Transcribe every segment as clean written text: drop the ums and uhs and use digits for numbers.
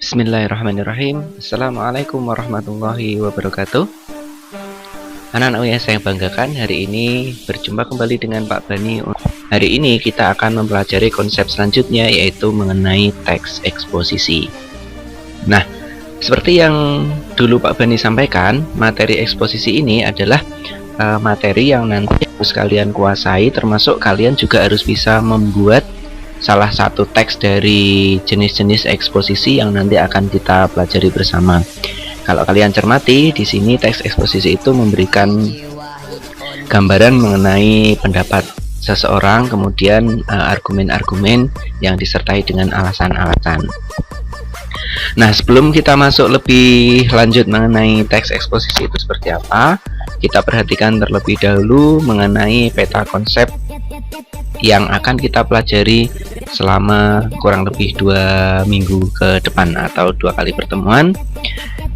Bismillahirrahmanirrahim. Assalamualaikum warahmatullahi wabarakatuh. Anak-anak yang saya banggakan, hari ini berjumpa kembali dengan Pak Bani. Hari ini kita akan mempelajari konsep selanjutnya, yaitu mengenai teks eksposisi. Nah, seperti yang dulu Pak Bani sampaikan, materi eksposisi ini adalah materi yang nanti harus kalian kuasai, termasuk kalian juga harus bisa membuat salah satu teks dari jenis-jenis eksposisi yang nanti akan kita pelajari bersama. Kalau kalian cermati, di sini teks eksposisi itu memberikan gambaran mengenai pendapat seseorang, kemudian argumen-argumen yang disertai dengan alasan-alasan. Nah, sebelum kita masuk lebih lanjut mengenai teks eksposisi itu seperti apa, kita perhatikan terlebih dahulu mengenai peta konsep yang akan kita pelajari selama kurang lebih 2 minggu ke depan atau 2 kali pertemuan.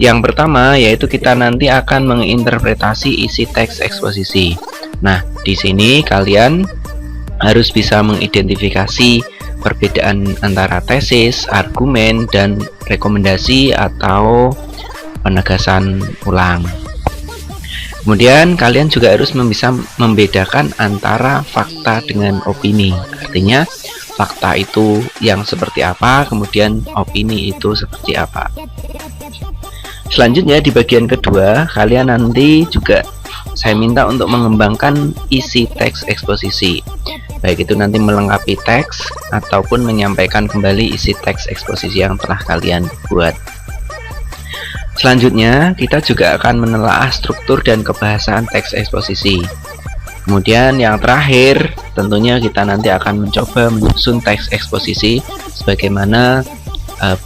Yang pertama yaitu kita nanti akan menginterpretasi isi teks eksposisi. Nah, di sini kalian harus bisa mengidentifikasi perbedaan antara tesis, argumen, dan rekomendasi atau penegasan ulang. Kemudian kalian juga harus bisa membedakan antara fakta dengan opini. Artinya fakta itu yang seperti apa, kemudian opini itu seperti apa. Selanjutnya di bagian kedua, kalian nanti juga saya minta untuk mengembangkan isi teks eksposisi. Baik itu nanti melengkapi teks ataupun menyampaikan kembali isi teks eksposisi yang telah kalian buat. Selanjutnya, kita juga akan menelaah struktur dan kebahasaan teks eksposisi. Kemudian yang terakhir, tentunya kita nanti akan mencoba menyusun teks eksposisi sebagaimana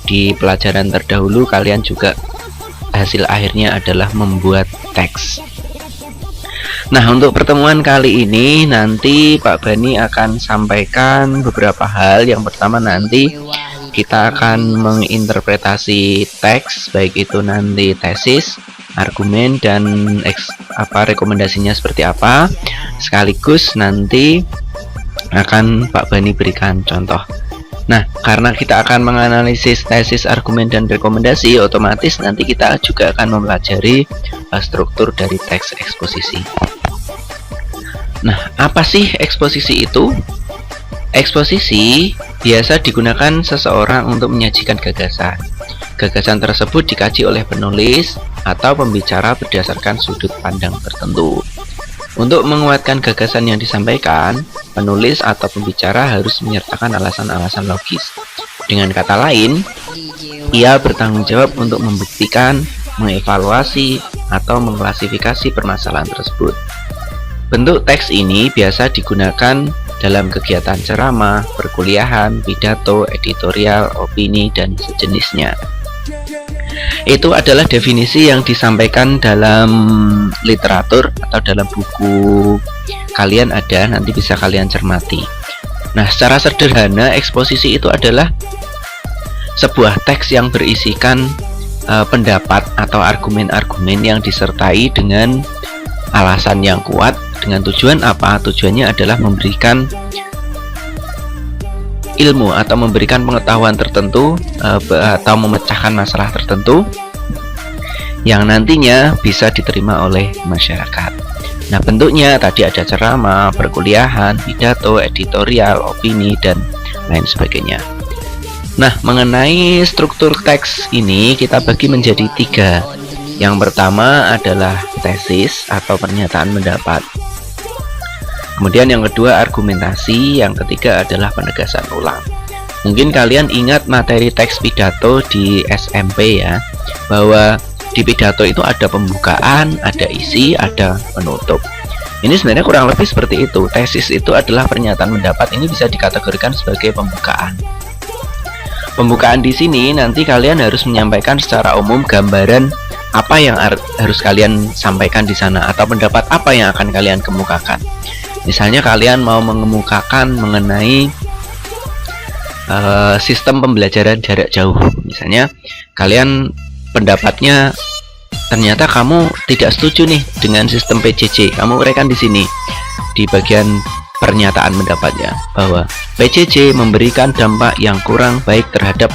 di pelajaran terdahulu kalian juga hasil akhirnya adalah membuat teks. Nah, untuk pertemuan kali ini nanti Pak Bani akan sampaikan beberapa hal. Yang pertama nanti kita akan menginterpretasi teks, baik itu nanti tesis, argumen, dan rekomendasinya seperti apa. Sekaligus nanti akan Pak Bani berikan contoh. Nah, karena kita akan menganalisis tesis, argumen, dan rekomendasi, otomatis nanti kita juga akan mempelajari struktur dari teks eksposisi. Nah, apa sih eksposisi itu? Eksposisi biasa digunakan seseorang untuk menyajikan gagasan. Gagasan tersebut dikaji oleh penulis atau pembicara berdasarkan sudut pandang tertentu. Untuk menguatkan gagasan yang disampaikan, penulis atau pembicara harus menyertakan alasan-alasan logis. Dengan kata lain, ia bertanggung jawab untuk membuktikan, mengevaluasi, atau mengklasifikasi permasalahan tersebut. Bentuk teks ini biasa digunakan dalam kegiatan ceramah, perkuliahan, pidato, editorial, opini, dan sejenisnya. Itu adalah definisi yang disampaikan dalam literatur atau dalam buku kalian ada, nanti bisa kalian cermati. Nah, secara sederhana eksposisi itu adalah sebuah teks yang berisikan pendapat atau argumen-argumen yang disertai dengan alasan yang kuat. Dengan tujuan apa? Tujuannya adalah memberikan ilmu atau memberikan pengetahuan tertentu atau memecahkan masalah tertentu yang nantinya bisa diterima oleh masyarakat. Nah, bentuknya tadi ada ceramah, perkuliahan, pidato, editorial, opini, dan lain sebagainya. Nah, mengenai struktur teks ini kita bagi menjadi 3. Yang pertama adalah tesis atau pernyataan pendapat. Kemudian yang kedua argumentasi, yang ketiga adalah penegasan ulang. Mungkin kalian ingat materi teks pidato di SMP ya, bahwa di pidato itu ada pembukaan, ada isi, ada penutup. Ini sebenarnya kurang lebih seperti itu. Tesis itu adalah pernyataan pendapat, ini bisa dikategorikan sebagai pembukaan. Pembukaan di sini nanti kalian harus menyampaikan secara umum gambaran apa yang harus kalian sampaikan di sana atau pendapat apa yang akan kalian kemukakan. Misalnya kalian mau mengemukakan mengenai sistem pembelajaran jarak jauh. Misalnya kalian pendapatnya ternyata kamu tidak setuju nih dengan sistem PJJ. Kamu uraikan di sini di bagian pernyataan pendapatnya bahwa PJJ memberikan dampak yang kurang baik terhadap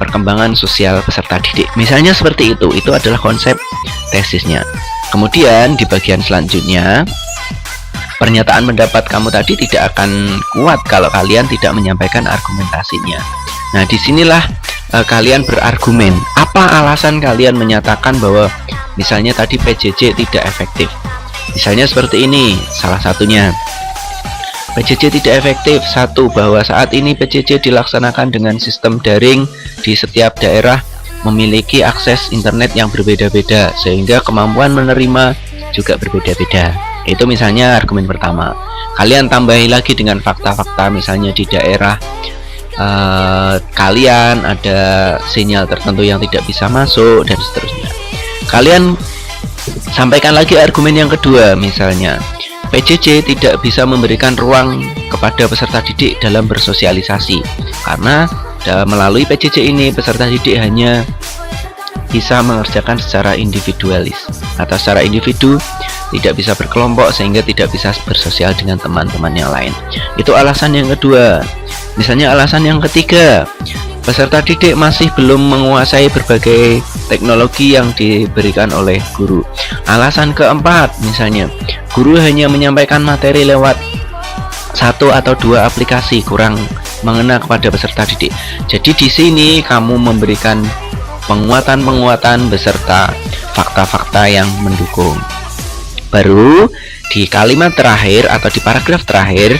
perkembangan sosial peserta didik. Misalnya seperti itu adalah konsep tesisnya. Kemudian di bagian selanjutnya, pernyataan pendapat kamu tadi tidak akan kuat kalau kalian tidak menyampaikan argumentasinya. Nah, disinilah kalian berargumen. Apa alasan kalian menyatakan bahwa misalnya tadi PJJ tidak efektif? Misalnya seperti ini, salah satunya. PJJ tidak efektif. Satu, bahwa saat ini PJJ dilaksanakan dengan sistem daring di setiap daerah memiliki akses internet yang berbeda-beda sehingga kemampuan menerima juga berbeda-beda. Itu misalnya argumen pertama. Kalian tambahi lagi dengan fakta-fakta, misalnya di daerah kalian ada sinyal tertentu yang tidak bisa masuk dan seterusnya. Kalian sampaikan lagi argumen yang kedua, misalnya PJJ tidak bisa memberikan ruang kepada peserta didik dalam bersosialisasi karena melalui PJJ ini peserta didik hanya bisa mengerjakan secara individualis atau secara individu, tidak bisa berkelompok sehingga tidak bisa bersosial dengan teman-teman yang lain. Itu alasan yang kedua. Misalnya alasan yang ketiga, peserta didik masih belum menguasai berbagai teknologi yang diberikan oleh guru. Alasan keempat, misalnya guru hanya menyampaikan materi lewat satu atau dua aplikasi, kurang mengena kepada peserta didik. Jadi di sini kamu memberikan penguatan beserta fakta-fakta yang mendukung. Baru di kalimat terakhir atau di paragraf terakhir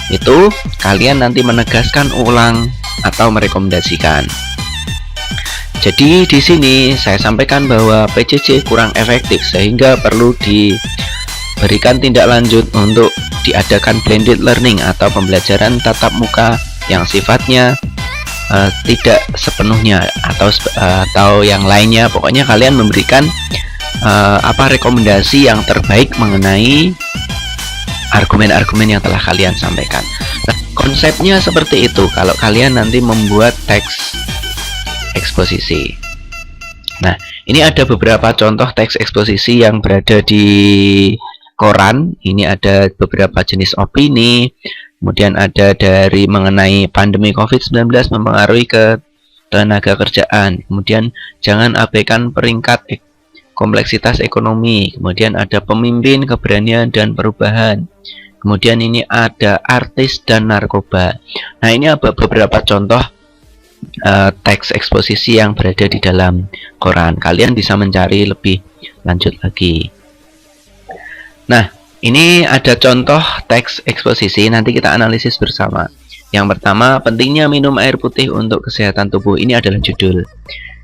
itu kalian nanti menegaskan ulang atau merekomendasikan. Jadi di sini saya sampaikan bahwa PJJ kurang efektif sehingga perlu diberikan tindak lanjut untuk diadakan blended learning atau pembelajaran tatap muka yang sifatnya tidak sepenuhnya atau yang lainnya. Pokoknya kalian memberikan rekomendasi yang terbaik mengenai argumen-argumen yang telah kalian sampaikan. Nah, konsepnya seperti itu kalau kalian nanti membuat teks eksposisi. Nah, ini ada beberapa contoh teks eksposisi yang berada di koran. Ini ada beberapa jenis opini, kemudian ada dari mengenai pandemi COVID-19 mempengaruhi ke tenaga kerjaan, kemudian jangan abaikan peringkat kompleksitas ekonomi, kemudian ada pemimpin, keberanian, dan perubahan, kemudian ini ada artis dan narkoba. Nah, ini ada beberapa contoh teks eksposisi yang berada di dalam koran. Kalian bisa mencari lebih lanjut lagi. Nah, ini ada contoh teks eksposisi, nanti kita analisis bersama. Yang pertama, pentingnya minum air putih untuk kesehatan tubuh. Ini adalah judul.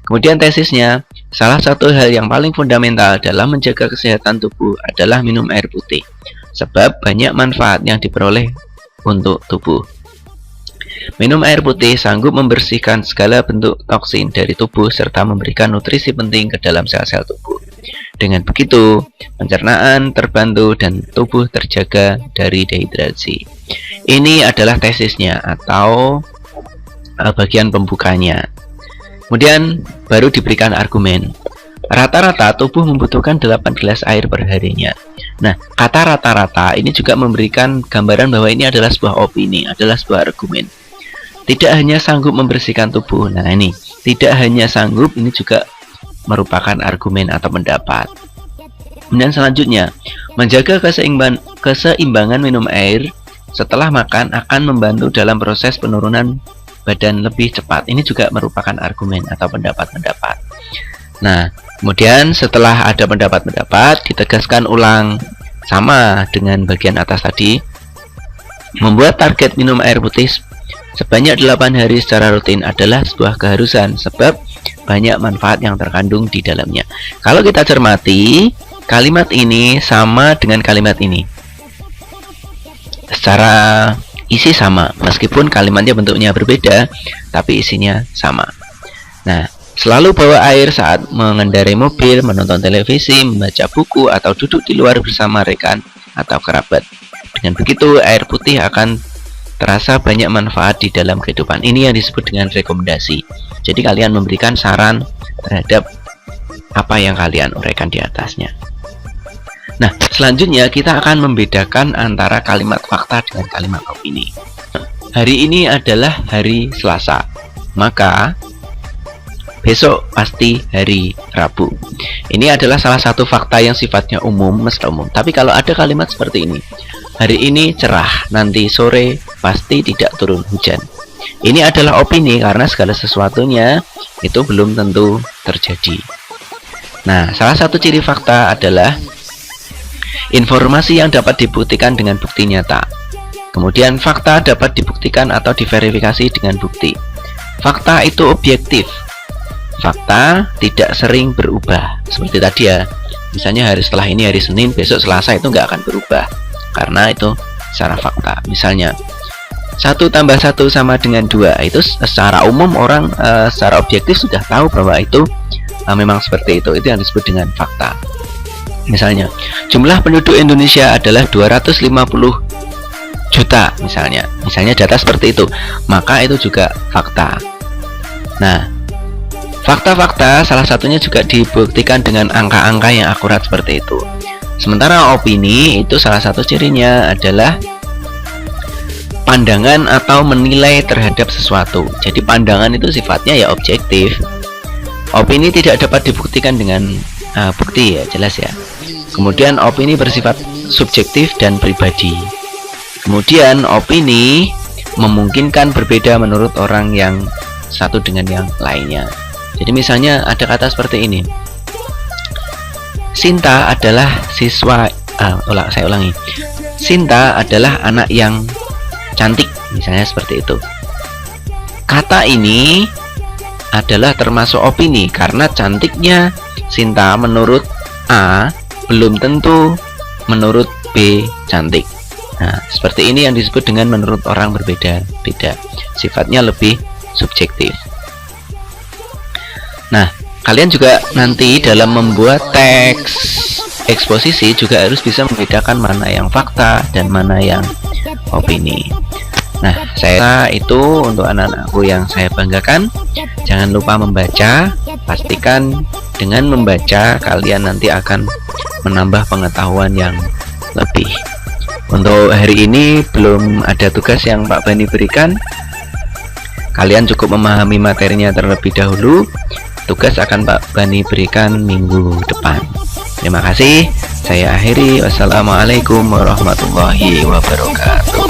Kemudian tesisnya, salah satu hal yang paling fundamental dalam menjaga kesehatan tubuh adalah minum air putih, sebab banyak manfaat yang diperoleh untuk tubuh. Minum air putih sanggup membersihkan segala bentuk toksin dari tubuh serta memberikan nutrisi penting ke dalam sel-sel tubuh. Dengan begitu, pencernaan terbantu dan tubuh terjaga dari dehidrasi. Ini adalah tesisnya atau bagian pembukanya. Kemudian baru diberikan argumen. Rata-rata tubuh membutuhkan 8 gelas air per harinya. Nah, kata rata-rata ini juga memberikan gambaran bahwa ini adalah sebuah opini, adalah sebuah argumen. Tidak hanya sanggup membersihkan tubuh. Nah, ini tidak hanya sanggup, ini juga merupakan argumen atau pendapat. Kemudian selanjutnya, menjaga keseimbangan minum air setelah makan akan membantu dalam proses penurunan badan lebih cepat. Ini juga merupakan argumen atau pendapat-pendapat. Nah, kemudian setelah ada pendapat-pendapat, ditegaskan ulang sama dengan bagian atas tadi. Membuat target minum air putih sebanyak 8 hari secara rutin adalah sebuah keharusan sebab banyak manfaat yang terkandung di dalamnya. Kalau kita cermati, kalimat ini sama dengan kalimat ini. Secara isi sama, meskipun kalimatnya bentuknya berbeda, tapi isinya sama. Nah, selalu bawa air saat mengendarai mobil, menonton televisi, membaca buku, atau duduk di luar bersama rekan atau kerabat. Dengan begitu, air putih akan terasa banyak manfaat di dalam kehidupan. Ini yang disebut dengan rekomendasi. Jadi kalian memberikan saran terhadap apa yang kalian uraikan di atasnya. Nah, selanjutnya kita akan membedakan antara kalimat fakta dengan kalimat opini. Hari ini adalah hari Selasa, maka besok pasti hari Rabu. Ini adalah salah satu fakta yang sifatnya umum, mesra umum. Tapi kalau ada kalimat seperti ini, hari ini cerah, nanti sore pasti tidak turun hujan. Ini adalah opini karena segala sesuatunya itu belum tentu terjadi. Nah, salah satu ciri fakta adalah informasi yang dapat dibuktikan dengan bukti nyata. Kemudian fakta dapat dibuktikan atau diverifikasi dengan bukti. Fakta itu objektif. Fakta tidak sering berubah. Seperti tadi ya, misalnya hari setelah ini hari Senin, besok Selasa itu nggak akan berubah. Karena itu secara fakta. Misalnya 1 tambah 1 sama dengan 2. Itu secara umum orang secara objektif sudah tahu bahwa itu memang seperti itu. Itu yang disebut dengan fakta. Misalnya, jumlah penduduk Indonesia adalah 250 juta misalnya data seperti itu, maka itu juga fakta. Nah, fakta-fakta salah satunya juga dibuktikan dengan angka-angka yang akurat seperti itu. Sementara opini itu salah satu cirinya adalah pandangan atau menilai terhadap sesuatu. Jadi pandangan itu sifatnya ya objektif. Opini tidak dapat dibuktikan dengan bukti ya, jelas ya. Kemudian opini bersifat subjektif dan pribadi. Kemudian opini memungkinkan berbeda menurut orang yang satu dengan yang lainnya. Jadi misalnya ada kata seperti ini, Sinta adalah siswa saya ulangi, Sinta adalah anak yang cantik, misalnya seperti itu. Kata ini adalah termasuk opini karena cantiknya Sinta menurut A belum tentu menurut B cantik. Nah, seperti ini yang disebut dengan menurut orang berbeda-beda. Sifatnya lebih subjektif. Nah, kalian juga nanti dalam membuat teks eksposisi juga harus bisa membedakan mana yang fakta dan mana yang opini. Nah, saya itu untuk anak-anakku yang saya banggakan, jangan lupa membaca. Pastikan dengan membaca kalian nanti akan menambah pengetahuan yang lebih. Untuk hari ini belum ada tugas yang Pak Bani berikan. Kalian cukup memahami materinya terlebih dahulu. Tugas akan Pak Bani berikan minggu depan. Terima kasih. Saya akhiri. Wassalamualaikum warahmatullahi wabarakatuh.